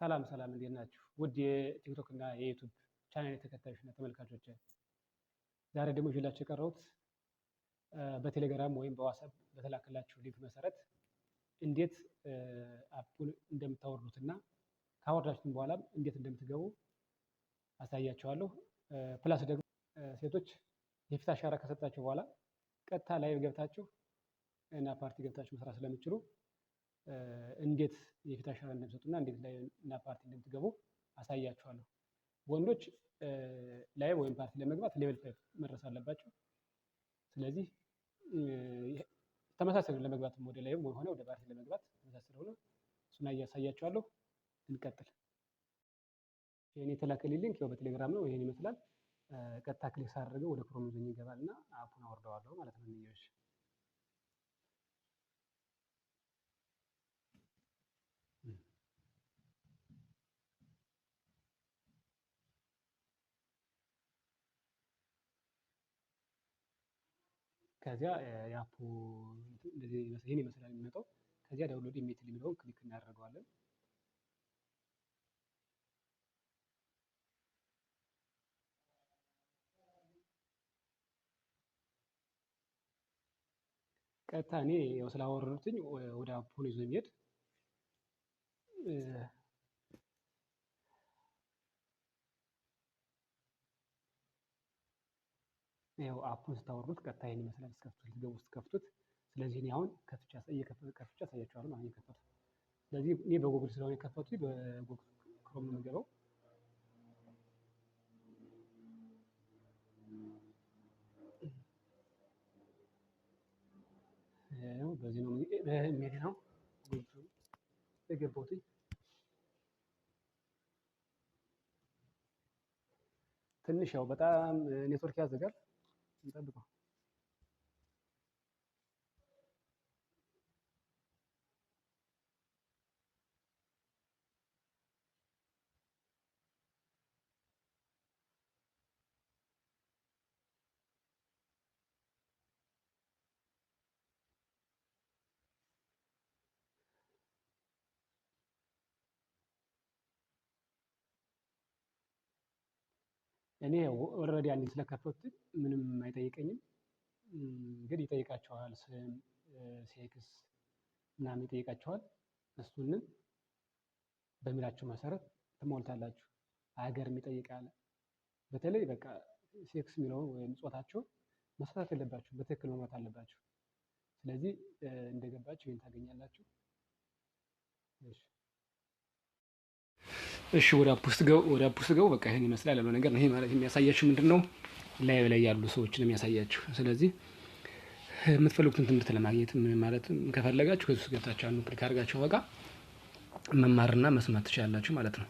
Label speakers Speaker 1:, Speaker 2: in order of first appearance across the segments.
Speaker 1: ሰላም እንዴት ናችሁ? ውድ የቲክቶክ እና የዩቲዩብ ቻናል ተከታዮችና ተመልካቾች፣ ዛሬ ደግሞ ይዤላችሁ የቀረቡት በቴሌግራም ወይም በዋትስአፕ በተላከላችሁ ሊንክ መሰረት እንዴት አፑን እንደምታወርዱትና ካወረዳችሁም በኋላ እንዴት እንደምትገቡ አሳያችኋለሁ። ፕላስ ደግሞ ሴቶች የፊት አሻራ ከሰጣችሁ በኋላ ቀጥታ ላይቭ ገብታችሁ እና ፓርቲ ገብታችሁ መስራት ስለምትችሉ እንዴት የፊት አሻራ እንደምትሰጡና እንዴት ላይቭ እና ፓርቲ እንደምትገቡ አሳያችኋለሁ። ወንዶች ላይቭ ወይም ፓርቲ ለመግባት ሌቨል 5 መድረስ አለባቸው። ስለዚህ ተመሳሳይ ለመግባት ወደ ላይቭ ሆነ ወደ ፓርቲ ለመግባት ተመሳሳይ ሆነ እሱን አሳያችኋለሁ። እንቀጥል። የኔ የተላከልኝ ሊንክ ያው በቴሌግራም ነው። ይሄን ይመስላል። ቀጥታ ክሊክ ሳደርገው ወደ ክሮም ይዞኝ ይገባልና አፑን አወርደዋለሁ ማለት ነው። እንየውሽ ከዚያ የአፑ እንደዚህ ይሄን ይመስላል የሚመጣው። ከዚያ ዳውንሎድ ኢሜል የሚለውን ክሊክ እናደርገዋለን። ቀጥታ እኔ ያው ስላወረዱትኝ ወደ አፑን ይዞ የሚሄድ ያው አፑን ስታወርዱት ቀጥታ ይሄን ይመስላል። ስትከፍቱት ስለዚህ እኔ አሁን ከፍቼ አሳያችኋለሁ ማለት ነው። ስለዚህ እኔ በጉግል ስለሆነ የከፈቱት በጉግል ክሮም ነው የምገባው። በዚህ ነው የሚሄድ ነው የገባሁት። ትንሽ ያው በጣም ኔትወርክ ያዘጋል። እንጠብቀው። እኔ ኦልሬዲ አንዴ ስለከፈቱት ምንም አይጠይቀኝም። ግን ይጠይቃቸዋል፣ ስም፣ ሴክስ ምናምን ይጠይቃቸዋል። እሱንም በሚላቸው መሰረት ትሞልታላችሁ። ሀገር ይጠይቃል። በተለይ በቃ ሴክስ የሚለውን ወይም ጾታቸው መሳሳት የለባችሁ፣ በትክክል መሙላት አለባችሁ። ስለዚህ እንደገባችሁ ይሄን ታገኛላችሁ። እሺ ወደ አፕ ውስጥ ገቡ። በቃ ይሄን ይመስላል ያለው ነገር ነው። ይሄ ማለት የሚያሳያችሁ ምንድነው? ላይቭ ላይ ያሉ ሰዎችን የሚያሳያችሁ። ስለዚህ የምትፈልጉትን ትምህርት ለማግኘት ማለት ከፈለጋችሁ ከዚህ ውስጥ ገብታችሁ አንዱ ክሊክ አድርጋችሁ በቃ መማርና መስማት ትችላላችሁ ማለት ነው።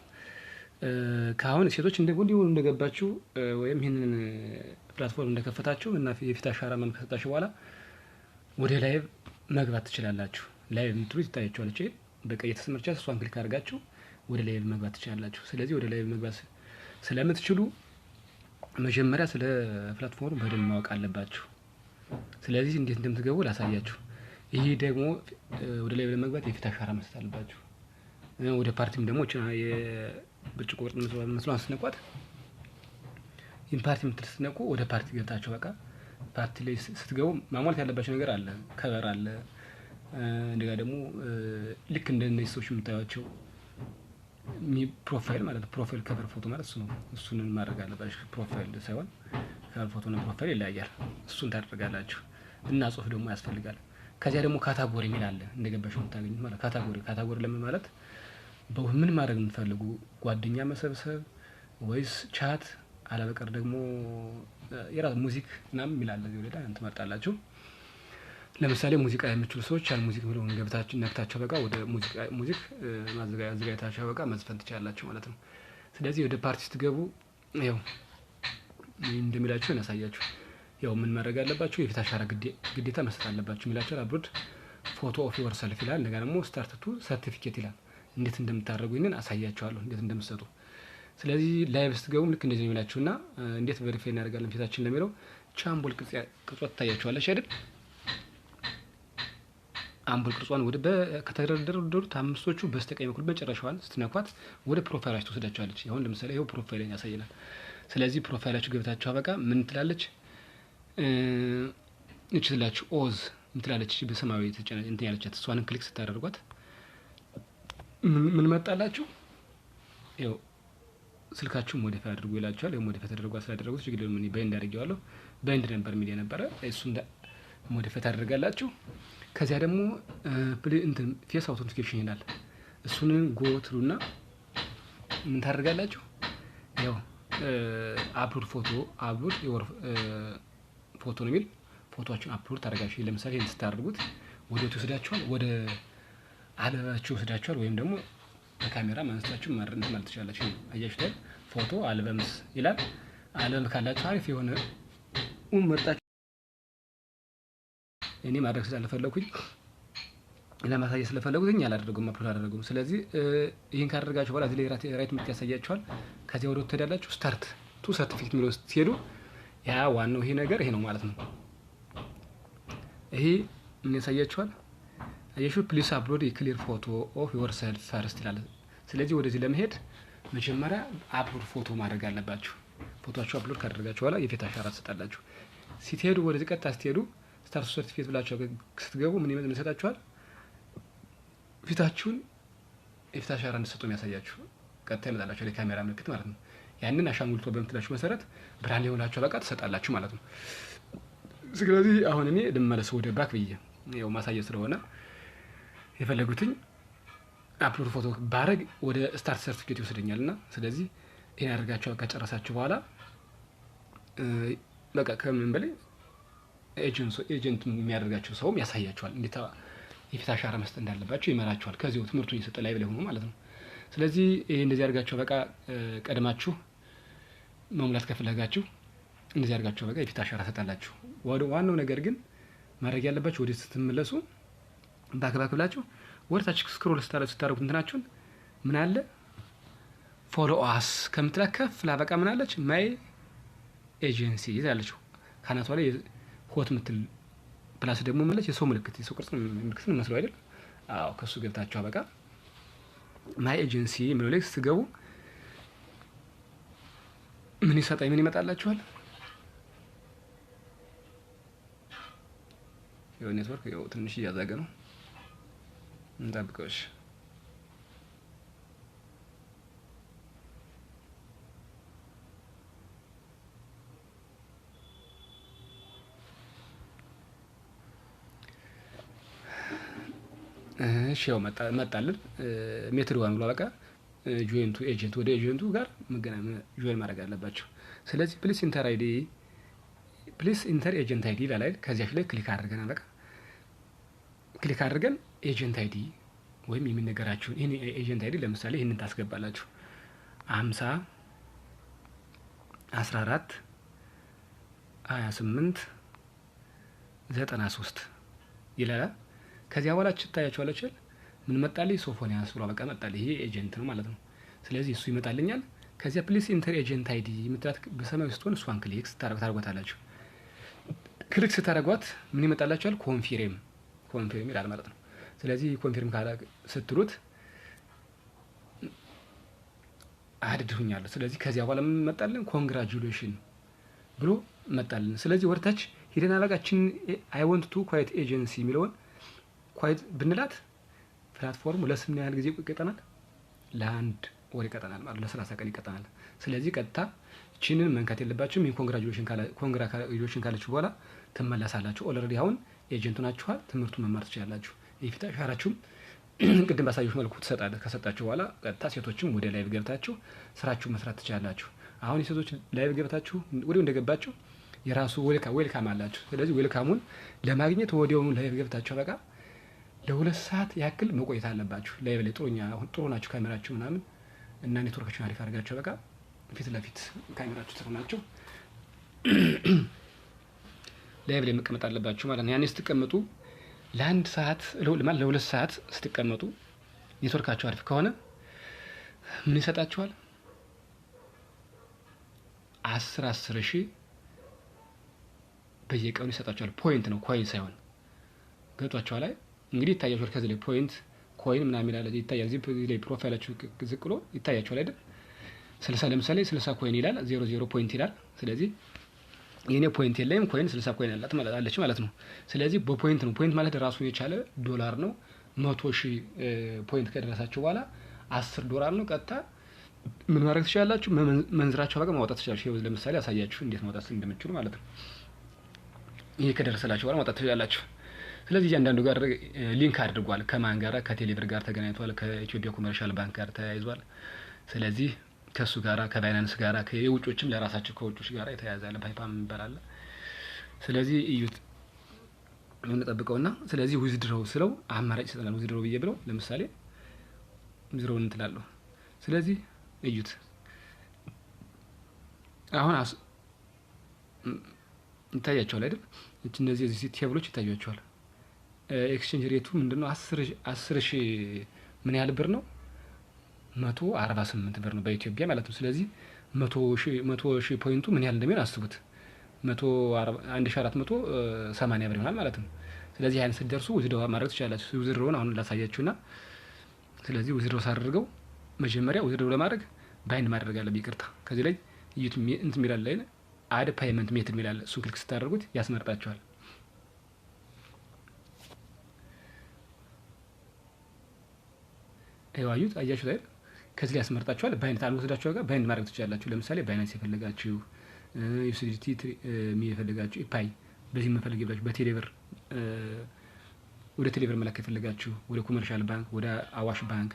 Speaker 1: ከአሁን ሴቶች እንደገባችሁ ወይም ይህንን ፕላትፎርም እንደከፈታችሁ እና የፊት አሻራ ምናምን ከሰጣችሁ በኋላ ወደ ላይቭ መግባት ትችላላችሁ። ላይቭ የምትሉት ይታያችኋል። እቺ በቀይ የተሰመረች እሷን ክሊክ አድርጋችሁ ወደ ላይቭ መግባት ትችላላችሁ። ስለዚህ ወደ ላይቭ መግባት ስለምትችሉ መጀመሪያ ስለ ፕላትፎርም በደንብ ማወቅ አለባችሁ። ስለዚህ እንዴት እንደምትገቡ ላሳያችሁ። ይሄ ደግሞ ወደ ላይቭ ለመግባት የፊት አሻራ መስጠት አለባችሁ። ወደ ፓርቲም ደግሞ የብርጭቆ ወርቅ መስሏን ስትነቋት ይህን ፓርቲ የምትነቁ ወደ ፓርቲ ገብታችሁ በቃ ፓርቲ ላይ ስትገቡ ማሟላት ያለባችሁ ነገር አለ። ከበር አለ። እንደጋ ደግሞ ልክ እንደነዚህ ሰዎች የምታዩቸው ፕሮፋይል ማለት ነው። ፕሮፋይል ከቨር ፎቶ ማለት እሱ ነው። እሱን ማድረግ አለባችሁ። ፕሮፋይል ሳይሆን ከቨር ፎቶ እና ፕሮፋይል ይለያያል። እሱን ታደርጋላችሁ። እና ጽሁፍ ደግሞ ያስፈልጋል። ከዚያ ደግሞ ካታጎሪ የሚል አለ። እንደገባችሁ የምታገኙት ማለት ካታጎሪ ለምን ማለት በምን ማድረግ የምትፈልጉ ጓደኛ መሰብሰብ ወይስ ቻት፣ አለበቀር ደግሞ የራስ ሙዚክ ምናምን የሚል አለ። እዚህ ወደ ትመርጣላችሁ። ለምሳሌ ሙዚቃ የምትችሉ ሰዎች ያን ሙዚክ ብለውን ገብታችሁ ነክታችሁ በቃ ወደ ሙዚክ ማዘጋጀታችሁ በቃ መዝፈን ትችላላችሁ ማለት ነው። ስለዚህ ወደ ፓርቲ ስትገቡ ያው እንደሚላችሁ እናሳያችሁ። ያው ምን ማድረግ አለባችሁ? የፊት አሻራ ግዴታ መስጠት አለባችሁ የሚላችሁ አብሮድ ፎቶ ኦፍ ዮር ሰልፍ ይላል። እንደገና ደግሞ ስታርት ቱ ሰርቲፊኬት ይላል። እንዴት እንደምታደርጉ ይሄንን አሳያችኋለሁ፣ እንዴት እንደምትሰጡ። ስለዚህ ላይቭ ስትገቡ ልክ እንደዚህ ነው የሚላችሁና እንዴት ቬሪፋይ እናደርጋለን ፊታችን ለሚለው ቻምቦል ቅርጿ ትታያችኋለች አይደል? አምፖል ቅርጿን ወደ ከተደረደሩት አምስቶቹ በስተቀኝ በኩል መጨረሻዋን ስትነኳት ወደ ፕሮፋይላችሁ ትወስዳችኋለች። አሁን ለምሳሌ ይኸው ፕሮፋይልን ያሳየናል። ስለዚህ ፕሮፋይላችሁ ገብታችሁ አበቃ ምን ትላለች እችላችሁ ኦዝ ምትላለች በሰማያዊ ተጨና እንትን ያለቻት እሷን ክሊክ ስታደርጓት ምን መጣላችሁ? ይኸው ስልካችሁ ሞዲፋይ አድርጉ ይላችኋል። ይኸው ሞዲፋይ ተደርጓል። ስላደረጉት ችግር ምን ባይንድ አድርጌዋለሁ። ባይንድ ነበር ሚል የነበረ እሱ እንደ ሞዲፋይ ታደርጋላችሁ። ከዚያ ደግሞ እንትን ፌስ አውተንቲኬሽን ይላል። እሱን ጎ ትሉና ምን ታደርጋላችሁ? ያው አፕሎድ ፎቶ አፕሎድ የወር ፎቶ ነው የሚል ፎቶአችሁን አፕሎድ ታደርጋችሁ። ለምሳሌ ይሄን ስታደርጉት ወደ ወስዳችኋል፣ ወደ አልበማችሁ ወስዳችኋል፣ ወይም ደግሞ በካሜራ ማንስታችሁ ማለት ትችላላችሁ። አያችሁታል። ፎቶ አልበምስ ይላል። አልበም ካላችሁ አሪፍ የሆነ መርጣችሁ እኔ ማድረግ ስላልፈለኩኝ ለማሳየት ስለፈለጉት እኛ አላደረጉም አፕሎድ አላደረጉም። ስለዚህ ይሄን ካደረጋችሁ በኋላ እዚህ ላይ ራይት ምልክት ያሳያችኋል። ከዚያ ወደ ትሄዳላችሁ። ስታርት ቱ ሰርቲፊኬት የሚለው ስትሄዱ ያ ዋናው ይሄ ነገር ይሄ ነው ማለት ነው። ይሄ ምን ያሳያችኋል? አያችሁ ፕሊስ አፕሎድ ክሊር ፎቶ ኦፍ ዮር ሰልፍ ፈርስት ይላል። ስለዚህ ወደዚህ ለመሄድ መጀመሪያ አፕሎድ ፎቶ ማድረግ አለባችሁ። ፎቶአችሁ አፕሎድ ካደረጋችሁ በኋላ የፊት አሻራ ትሰጣላችሁ። ስትሄዱ ወደዚህ ቀጥታ ስትሄዱ ስታርት ሰርቲፊኬት ብላችሁ ስትገቡ ምን ይሰጣችኋል? ፊታችሁን የፊት አሻራ እንድትሰጡ የሚያሳያችሁ ቀጥታ ይመጣላችሁ የካሜራ ምልክት ማለት ነው። ያንን አሻንጉሊቶ በምትላችሁ መሰረት ብርሃን ሊሆናችሁ በቃ ትሰጣላችሁ ማለት ነው። ስለዚህ አሁን እኔ ልመለስ ወደ ባክ ብዬ ያው ማሳየት ስለሆነ የፈለጉትኝ አፕሎድ ፎቶ ባረግ ወደ ስታርት ሰርቲፊኬት ይወስደኛልና ስለዚህ ይሄን አድርጋችሁ ከጨረሳችሁ በኋላ በቃ ከምን በላይ ኤጀንት የሚያደርጋችሁ ሰውም ያሳያችኋል። እንዴት የፊት አሻራ መስጠት እንዳለባችሁ ይመራችኋል። ከዚሁ ትምህርቱን እየሰጠ ላይ ብለ ሆኖ ማለት ነው። ስለዚህ ይሄ እንደዚህ አድርጋችሁ በቃ ቀድማችሁ መሙላት ከፈለጋችሁ እንደዚህ አድርጋችሁ በቃ የፊት አሻራ ሰጣላችሁ። ወደ ዋናው ነገር ግን ማድረግ ያለባችሁ ወደ ስትመለሱ ባክ ብላችሁ ወደ ታች ስክሮል ስታደርጉት እንትናችሁን ምን አለ ፎሎ አስ ከምትላ ከፍ ላበቃ ምን አለች ማይ ኤጀንሲ ይዛለች። ካናቷ ላይ ሆት ምትል ፕላስ ደግሞ ማለት የሰው ምልክት የሰው ቅርጽ ምልክት ነው መስለው አይደል? አዎ ከሱ ገብታችሁ አበቃ ማይ ኤጀንሲ የሚለው ላይ ስትገቡ ምን ይሰጣይ ምን ይመጣላችኋል? ያው ኔትወርክ ያው ትንሽ እያዛገ ነው እንጠብቀውሽ። እሺ ያው መጣልን ሜትር ዋን ብሎ በቃ ጆይንቱ ኤጀንት ወደ ኤጀንቱ ጋር ጆይን ማድረግ አለባቸው። ስለዚህ ፕሊስ ኢንተር ኤጀንት አይዲ ይላል። ከዚያች ላይ ክሊክ አድርገን በቃ ክሊክ አድርገን ኤጀንት አይዲ ወይም የሚነገራችሁ ይሄን ኤጀንት አይዲ ለምሳሌ ይሄንን ታስገባላችሁ 50 14 28 93 ይላል። ከዚያ በኋላ ታያችኋለች ምን መጣልኝ ሶፎንያስ ብሎ በቃ መጣልኝ። ይሄ ኤጀንት ነው ማለት ነው። ስለዚህ እሱ ይመጣልኛል። ከዚያ ፕሊስ ኢንተር ኤጀንት አይዲ የምትላት በሰማያዊ ስትሆን እሷን ክሊክ ታደርጓታላችሁ። ክሊክ ስታደርጓት ምን ይመጣላችኋል? ኮንፊርም ይላል ማለት ነው። ስለዚህ ኮንፊርም ስትሉት አድድሁኛለሁ። ስለዚህ ከዚያ በኋላ ምን መጣልን? ኮንግራጁሌሽን ብሎ መጣልን። ስለዚህ ወርታች ሄደን አላቃችን አይ ወንት ቱ ኳይት ኤጀንሲ የሚለውን ኳይት ብንላት ፕላትፎርሙ ለስም ያህል ጊዜ ይቀጠናል? ለአንድ ወር ይቀጠናል ማለት ለ30 ቀን ይቀጠናል። ስለዚህ ቀጥታ እቺንን መንካት የለባችሁም። ይሄን ኮንግራጁሌሽን ካለችሁ በኋላ ትመለሳላችሁ። ኦልሬዲ አሁን ኤጀንቱ ናችኋል። ትምህርቱን መማር ትችላላችሁ። የፊት አሻራችሁም ቅድም ባሳየሁት መልኩ ከሰጣችሁ በኋላ ቀጥታ ሴቶችም ወደ ላይቭ ገብታችሁ ስራችሁ መስራት ትችላላችሁ። አሁን የሴቶች ላይቭ ገብታችሁ ወዲያው እንደገባችሁ የራሱ ዌልካም አላችሁ። ስለዚህ ዌልካሙን ለማግኘት ወዲያውኑ ላይቭ ገብታችሁ በቃ ለ2 ሰዓት ያክል መቆየት አለባችሁ። ላይቭ ላይ ጥሩ ናችሁ ካሜራችሁ ምናምን እና ኔትወርካችሁን አሪፍ አድርጋችሁ በቃ ፊት ለፊት ካሜራችሁ ጥሩ ናችሁ ላይቭ ላይ መቀመጥ አለባችሁ ማለት ነው። ያኔ ስትቀመጡ ለ1 ሰዓት ለ2 ሰዓት ስትቀመጡ ኔትወርካችሁ አሪፍ ከሆነ ምን ይሰጣችኋል? 10 ሺህ በየቀኑ ይሰጣችኋል። ፖይንት ነው ኮይን ሳይሆን ገብቷችኋል ላይ እንግዲህ ይታያችኋል። ከዚህ ላይ ፖይንት ኮይን ምናምን ይላል ይታያል። እዚህ ላይ ፕሮፋይላችሁ ዝቅ ብሎ ይታያችኋል አይደል? 60 ለምሳሌ 60 ኮይን ይላል፣ 00 ፖይንት ይላል። ስለዚህ የኔ ፖይንት የለኝም፣ ኮይን 60 ኮይን አለች ማለት ነው። ስለዚህ በፖይንት ነው። ፖይንት ማለት ራሱን የቻለ ዶላር ነው። 100,000 ፖይንት ከደረሳችሁ በኋላ 10 ዶላር ነው። ቀጥታ ምን ማድረግ ትችላላችሁ? መንዝራችሁ በቃ ማውጣት ትችላላችሁ። ለምሳሌ አሳያችሁ እንዴት ማውጣት እንደምትችሉ ማለት ነው። ይሄ ከደረሰላችሁ በኋላ ማውጣት ትችላላችሁ። ስለዚህ እያንዳንዱ ጋር ሊንክ አድርጓል። ከማን ጋር? ከቴሌብር ጋር ተገናኝቷል። ከኢትዮጵያ ኮመርሻል ባንክ ጋር ተያይዟል። ስለዚህ ከሱ ጋራ ከባይናንስ ጋራ ከየውጮችም ለራሳቸው ከውጮች ጋራ የተያያዘ አለ፣ ፓይፓም ይባላል። ስለዚህ እዩት የምንጠብቀውና ስለዚህ ዊዝድሮው ስለው አማራጭ ይሰጠናል። ዊዝድሮው ብዬ ብለው ለምሳሌ ዊዝድሮውን እንትላለሁ። ስለዚህ እዩት አሁን ይታያቸዋል አይደል? እነዚህ ቴብሎች ይታያቸዋል። ኤክስቼንጅ ሬቱ ምንድነው? 10,000 ምን ያህል ብር ነው? 148 ብር ነው በኢትዮጵያ ማለት ነው። ስለዚህ 100,000 ፖይንቱ ምን ያህል እንደሚሆን አስቡት። 1480 ብር ይሆናል ማለት ነው። ስለዚህ ያን ስትደርሱ ዊዝድሮው ማድረግ ትችላላችሁ። ዊዝድሮውን አሁን ላሳያችሁና ስለዚህ ዊዝድሮው ሳደርገው መጀመሪያ ዊዝድሮው ለማድረግ ባይንድ ማድረግ አለብኝ። ይቅርታ ከዚህ ላይ እዩት እንትን የሚላል ላይ አድ ፔይመንት ሜትድ የሚላል እሱን ክሊክ ስታደርጉት ያስመርጣችኋል። አዩት አያችሁት አይደል? ከዚህ ላይ ያስመርጣችኋል። ባይንድ አልወሰዳችሁ ጋር ባይንድ ማድረግ ትችላላችሁ። ለምሳሌ ባይናንስ የፈለጋችሁ ዩኤስዲቲ የፈለጋችሁ ፓይ በዚህ የምፈልግ ይብላችሁ በቴሌብር ወደ ቴሌብር መላክ የፈለጋችሁ ወደ ኮመርሻል ባንክ፣ ወደ አዋሽ ባንክ፣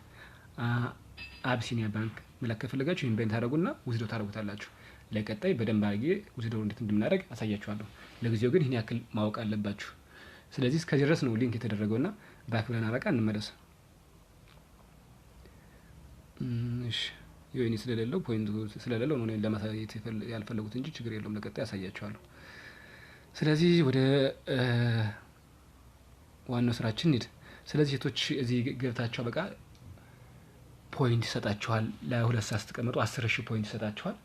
Speaker 1: አብሲኒያ ባንክ መላክ የፈለጋችሁ ይሄን ባይንድ ታደርጉና ዊዝድሮው ታደርጉታላችሁ። ለቀጣይ በደንብ አድርጌ ዊዝድሮው እንዴት እንደምናደርግ አሳያችኋለሁ። ለጊዜው ግን ይህን ያክል ማወቅ አለባችሁ። ስለዚህ እስከዚህ ድረስ ነው ሊንክ የተደረገውና ባክ ብለን አበቃ እንመለስ። እሺ ዩኤኒ ስለሌለው ፖይንቱ ስለሌለው ነው ለማሳየት ያልፈለጉት እንጂ ችግር የለውም። ለቀጣይ ያሳያችኋለሁ። ስለዚህ ወደ ዋናው ስራችን እንሂድ። ስለዚህ ሴቶች እዚህ ገብታችሁ በቃ ፖይንት ይሰጣችኋል። ለሁለት ሰዓት ስትቀመጡ 10,000 ፖይንት ይሰጣችኋል።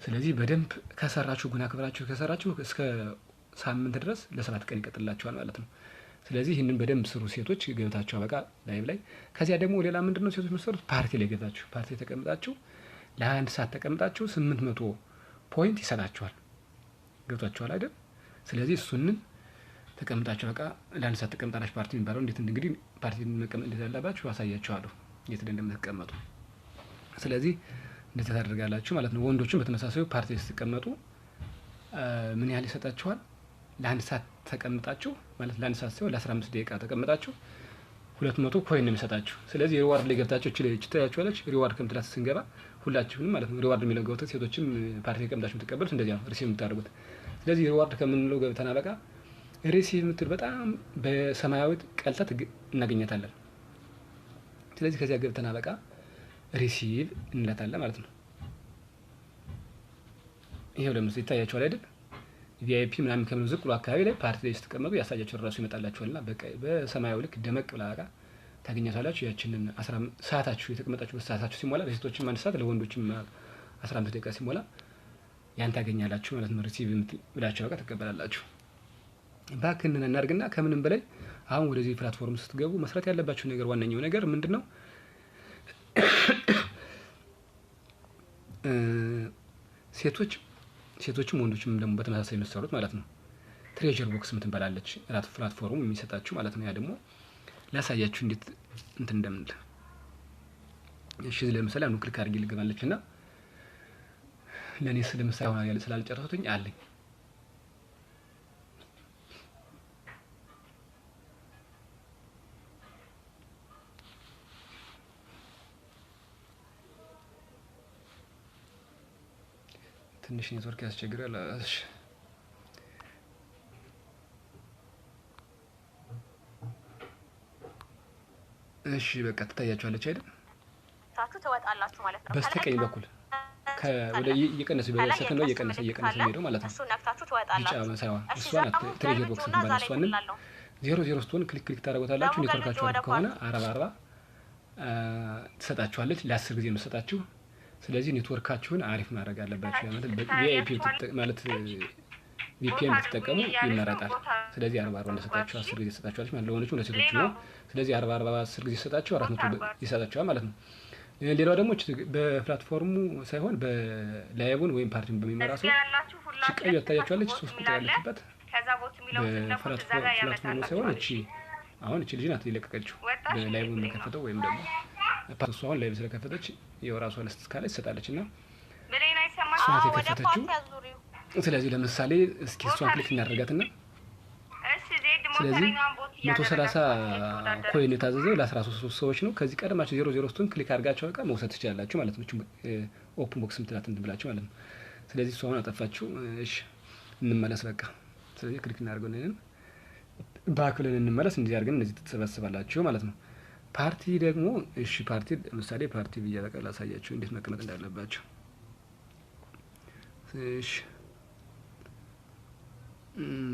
Speaker 1: ስለዚህ በደንብ ከሰራችሁ ጉና ክብራችሁ ከሰራችሁ እስከ ሳምንት ድረስ ለ7 ቀን ይቀጥላችኋል ማለት ነው። ስለዚህ ይህንን በደንብ ስሩ ሴቶች ገብታችሁ በቃ ላይቭ ላይ። ከዚያ ደግሞ ሌላ ምንድነው ሴቶች መስሩት ፓርቲ ላይ ገብታችሁ ፓርቲ ተቀምጣችሁ ለ1 ሰዓት ተቀምጣችሁ 800 ፖይንት ይሰጣችኋል። ገብታችኋል አይደል? ስለዚህ እሱንን ተቀምጣችሁ በቃ ለ1 ሰዓት ተቀምጣላችሁ ፓርቲ የሚባለው እንዴት እንግዲህ ፓርቲ መቀመጥ እንዳለባችሁ አሳያችኋለሁ እንዴት እንደምትቀመጡ። ስለዚህ እንደዚህ ታደርጋላችሁ ማለት ነው። ወንዶችም በተመሳሳዩ ፓርቲ ስትቀመጡ ምን ያህል ይሰጣችኋል? ለ1 ሰዓት ተቀምጣችሁ ማለት ለ1 ሰዓት ሲሆን ለ15 ደቂቃ ተቀምጣችሁ 200 ኮይን ነው የሚሰጣችሁ። ስለዚህ ሪዋርድ ላይ ገብታችሁ ታያችኋለች። ሪዋርድ ከምትላት ስንገባ ሁላችሁንም ማለት ነው ሪዋርድ የሚለው ገብተው ሴቶችም ፓርቲ ተቀምጣችሁ የምትቀበሉት እንደዚያ ነው ሪሲቭ የምታደርጉት። ስለዚህ ሪዋርድ ከምንለው ገብተና በቃ ሪሲቭ የምትል በጣም በሰማያዊ ቀልጣ እናገኛታለን። ስለዚህ ከዚያ ገብተና በቃ ሪሲቭ እንላታለን ማለት ነው። ይሄው ለምሳሌ ይታያችኋል አይደል? ቪአይፒ ምናምን ከምንም ዝቅ ብሎ አካባቢ ላይ ፓርቲ ላይ ስትቀመጡ ያሳያችሁ ራሱ ይመጣላችኋልና በቃ በሰማያዊ ልክ ደመቅ ብላ በቃ ታገኛታላችሁ። ያችንን 10 ሰዓታችሁ የተቀመጣችሁበት ሰዓታችሁ ሲሞላ ለሴቶችም 1 ሰዓት ለወንዶችም 15 ደቂቃ ሲሞላ ያን ታገኛላችሁ ማለት ነው። ሪሲቭ ብላችሁ በቃ ተቀበላላችሁ። ባክን እናድርግና ከምንም በላይ አሁን ወደዚህ ፕላትፎርም ስትገቡ መስራት ያለባችሁ ነገር ዋነኛው ነገር ምንድነው? ሴቶችም ወንዶችም ደግሞ በተመሳሳይ የሚሰሩት ማለት ነው። ትሬጀር ቦክስ ምትባላለች ፕላትፎርሙ የሚሰጣችሁ ማለት ነው። ያ ደግሞ ላሳያችሁ እንዴት እንትን እንደምንል። እሺ ለምሳሌ አሁን ክሊክ አድርጌ ልገባለችና ለኔ ስለምሳሌ አሁን ያለ ስላልጨረሱትኝ አለኝ ትንሽ ኔትወርክ ያስቸግራል። እሺ በቃ ትታያችኋለች አይደል?
Speaker 2: ታችሁ ተወጣላችሁ ማለት ነው።
Speaker 1: በስተቀኝ በኩል ወደ እየቀነሰ በሰከንድ ነው እየቀነሰ ሄዶ ማለት ነው።
Speaker 2: እሱ ነክታችሁ ትወጣላችሁ።
Speaker 1: ብቻ መሳዋ እሷን ትሬጀር ቦክስ ማለት እሷን 00 ስትሆን ክሊክ ታደርጉታላችሁ። ኔትወርካችሁ ከሆነ 40 ትሰጣችኋለች። ለ10 ጊዜ ነው ትሰጣችሁ። ስለዚህ ኔትወርካችሁን አሪፍ ማድረግ አለባችሁ። ማለት ቪአይፒ ማለት ቪፒኤን ብትጠቀሙ ይመረጣል። ስለዚህ 40 እንደሰጣችሁ 10 ጊዜ ሰጣችኋለች ማለት ለወንዶቹ ለሴቶቹ ነው። ስለዚህ 40 10 ጊዜ ሰጣችሁ 400 ይሰጣችኋል ማለት ነው። ሌላው ደግሞ በፕላትፎርሙ ሳይሆን በላይቡን ወይም ፓርቲውን በሚመራ ሰው ቀዩ ታያችኋለች 3 ቁጥር ያለችበት በፕላትፎርሙ ሳይሆን እቺ ልጅ ናት የለቀቀችው በላይቡን የከፈተው ወይም ደግሞ እሷ አሁን ላይቭ ስለከፈተች የራሷ ለስት ካለች ትሰጣለች እና እሷ ናት የከፈተችው። ስለዚህ ለምሳሌ እስኪ እሷን ክሊክ እናደርጋትና ስለዚህ 130 ኮይን የታዘዘው ለ13 ሰዎች ነው። ከዚህ ቀደማችሁ 00 ክሊክ አድርጋችሁ በቃ መውሰድ ትችላላችሁ ማለት ነው። ኦፕን ቦክስ ምትላት ብላችሁ ማለት ነው። ስለዚህ እሷ አሁን አጠፋችሁ። እሺ እንመለስ በቃ። ስለዚህ ክሊክ እናደርገው ነን ባክ ብለን እንመለስ። እንደዚህ አድርገን እንደዚህ ተሰበስባላችሁ ማለት ነው። ፓርቲ ደግሞ እሺ ፓርቲ ለምሳሌ ፓርቲ ብዬ በቃ ላሳያችሁ እንዴት መቀመጥ እንዳለባችሁ። እሺ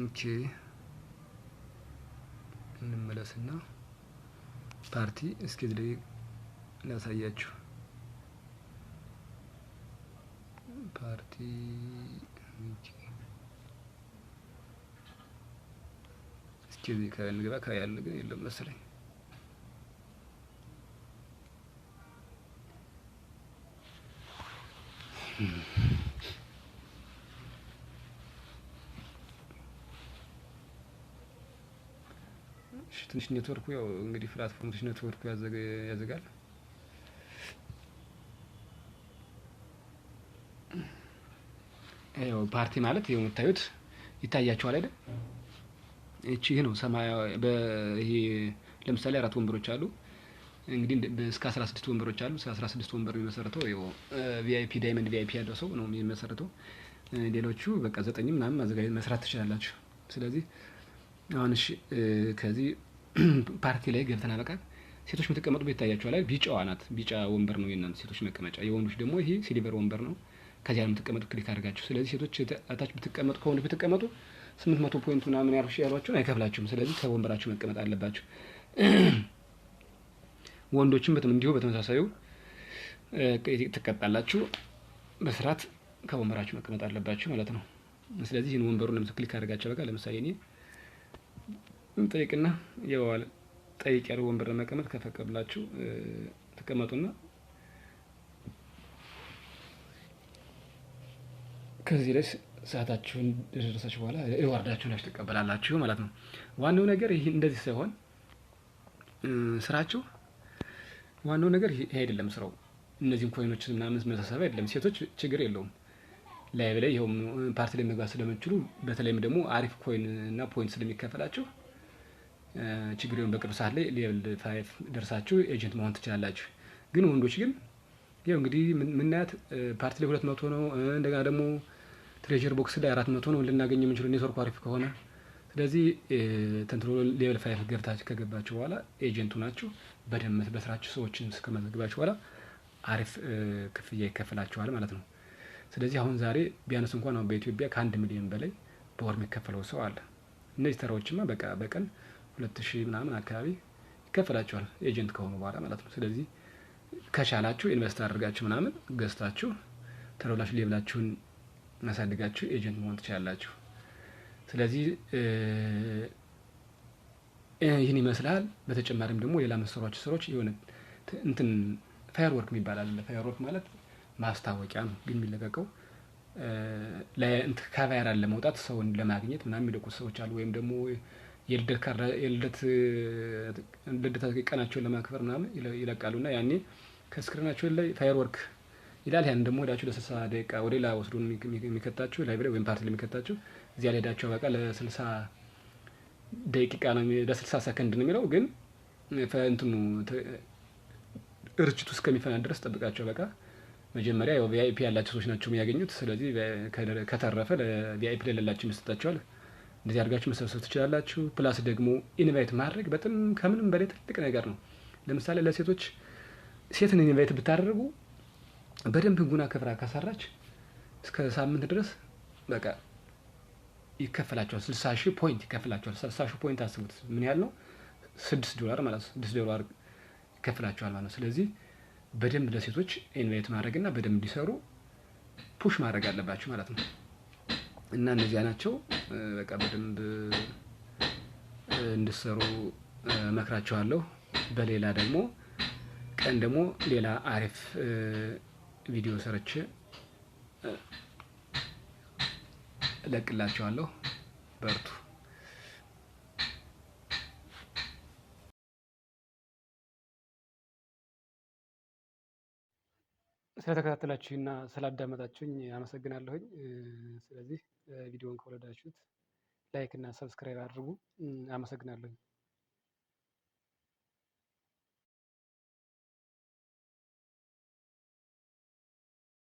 Speaker 1: ኦኬ እንመለስና ፓርቲ እስኪ እዚህ ላይ ላሳያችሁ። ፓርቲ እስኪ እዚህ ከንግባ ካያለ ግን የለም መሰለኝ። ትንሽ ኔትወርኩ ያው እንግዲህ ፕላትፎርሙ ትንሽ ኔትወርኩ ያዘጋል። ያው ፓርቲ ማለት ይሄው የምታዩት ይታያችኋል አይደል? ይሄ ነው ሰማያዊ ይሄ ለምሳሌ 4 ወንበሮች አሉ። እንግዲህ እስከ 16 ወንበሮች አሉ። 16 ወንበር የሚመሰረተው ያው ቪአይፒ ዳይመንድ ቪአይፒ ያለው ሰው ነው የሚመሰረተው። ሌሎቹ በቃ 9 ምናምን ማዘጋጀት መስራት ትችላላችሁ። ስለዚህ አሁን እሺ ከዚህ ፓርቲ ላይ ገብተና በቃ ሴቶች የምትቀመጡ ቤት ታያችኋል አይደል? ቢጫዋ ናት። ቢጫ ወንበር ነው የእናንተ ሴቶች መቀመጫ። የወንዶች ደግሞ ይሄ ሲልቨር ወንበር ነው። ከዚያ የምትቀመጡ ክሊክ አድርጋችሁ። ስለዚህ ሴቶች አታች ብትቀመጡ ከወንዶች ብትቀመጡ 800 ፖይንት ምናምን ያሏችሁን አይከፍላችሁም። ስለዚህ ከወንበራችሁ መቀመጥ አለባችሁ። ወንዶችም እንዲሁ በተመሳሳዩ ትቀጣላችሁ። በስርዓት ከወንበራችሁ መቀመጥ አለባችሁ ማለት ነው። ስለዚህ ይህን ወንበሩን ለምሳሌ ክሊክ አድርጋችሁ በቃ ለምሳሌ እኔ ጠይቅና የዋለ ጠይቅ ያለው ወንበር ለመቀመጥ ከፈቀዱላችሁ ተቀመጡና ከዚህ ላይ ሰዓታችሁን ደረሳችሁ በኋላ ሪዋርዳችሁን ትቀበላላችሁ ማለት ነው። ዋናው ነገር ይሄ እንደዚህ ሳይሆን ስራችሁ ዋናው ነገር ይሄ አይደለም። ስራው እነዚህን ኮይኖች ምናምን መሳሰብ አይደለም። ሴቶች ችግር የለውም ላይቭ ላይ ይሄው ፓርቲ ላይ መግባት ስለምትችሉ በተለይም ደግሞ አሪፍ ኮይን እና ፖይንት ስለሚከፈላችሁ ችግር የለውም። በቅርብ ሰዓት ላይ ሌቭል 5 ደርሳችሁ ኤጀንት መሆን ትችላላችሁ። ግን ወንዶች ግን ያው እንግዲህ ምናያት ፓርቲ ላይ 200 ነው። እንደገና ደግሞ ትሬጀር ቦክስ ላይ 400 ነው ልናገኝ የምንችለው ኔትወርክ አሪፍ ከሆነ። ስለዚህ ተንትሮ ሌቭል 5 ገብታችሁ ከገባችሁ በኋላ ኤጀንቱ ናችሁ በደንብ በስራችሁ ሰዎችን እስከመዘግባችሁ በኋላ አሪፍ ክፍያ ይከፈላችኋል ማለት ነው። ስለዚህ አሁን ዛሬ ቢያንስ እንኳን አሁን በኢትዮጵያ ከ1 ሚሊዮን በላይ በወር የሚከፈለው ሰው አለ። እነዚህ ተራዎችማ በቃ በቀን 2000 ምናምን አካባቢ ይከፈላችኋል ኤጀንት ከሆኑ በኋላ ማለት ነው። ስለዚህ ከቻላችሁ ኢንቨስት አድርጋችሁ ምናምን ገዝታችሁ ተረውላችሁ ሌብላችሁን ማሳደጋችሁ ኤጀንት መሆን ትችላላችሁ። ስለዚህ ይህን ይመስላል። በተጨማሪም ደግሞ ሌላ መሰሯችሁ ስራዎች የሆነ እንትን ፋየር ወርክ የሚባል አለ። ፋየር ወርክ ማለት ማስታወቂያ ነው ግን የሚለቀቀው ከቫይራል ለመውጣት ሰውን ለማግኘት ምናምን የሚለቁት ሰዎች አሉ። ወይም ደግሞ የልደት ቀናቸውን ለማክበር ምናምን ይለቃሉና ያኔ ከስክሪናቸው ላይ ፋየር ወርክ ይላል። ያን ደግሞ ሄዳችሁ ለ60 ደቂቃ ወደ ሌላ ወስዶ የሚከታችሁ ላይቭ ላይ ወይም ፓርቲ ላይ የሚከታችሁ እዚያ ላይ ሄዳችሁ በቃ ለ60 ደቂቃ ነው ለ60 ሰከንድ ነው የሚለው። ግን እንትኑ እርጅቱ እስከሚፈና ድረስ ጠብቃችሁ በቃ መጀመሪያ ያው ቪአይፒ ያላችሁ ሰዎች ናቸው የሚያገኙት። ስለዚህ ከተረፈ ለቪአይፒ ለሌላችሁ ይሰጣችኋል። እንደዚህ አድርጋችሁ መሰብሰብ ትችላላችሁ። ፕላስ ደግሞ ኢንቫይት ማድረግ በጣም ከምንም በላይ ትልቅ ነገር ነው። ለምሳሌ ለሴቶች ሴትን ኢንቫይት ብታደርጉ በደንብ ህጉና ከፍራ ካሰራች እስከ ሳምንት ድረስ በቃ ይከፈላችኋል። 60,000 ፖይንት ይከፈላችኋል። 60,000 ፖይንት አስቡት ምን ያህል ነው? $6 ማለት ነው። $6 ይከፈላችኋል ማለት ነው። ስለዚህ በደንብ ለሴቶች ኢንቫይት ማድረግና በደንብ እንዲሰሩ ፑሽ ማድረግ አለባችሁ ማለት ነው። እና እነዚያ ናቸው። በቃ በደንብ እንድትሰሩ እመክራችኋለሁ። በሌላ ደግሞ ቀን ደግሞ ሌላ አሪፍ ቪዲዮ ሰርቼ እለቅላችኋለሁ። በርቱ። ስለተከታተላችሁና ስላዳመጣችሁኝ አመሰግናለሁኝ። ስለዚህ ቪዲዮውን ከወደዳችሁት ላይክ እና ሰብስክራይብ አድርጉ። አመሰግናለሁኝ።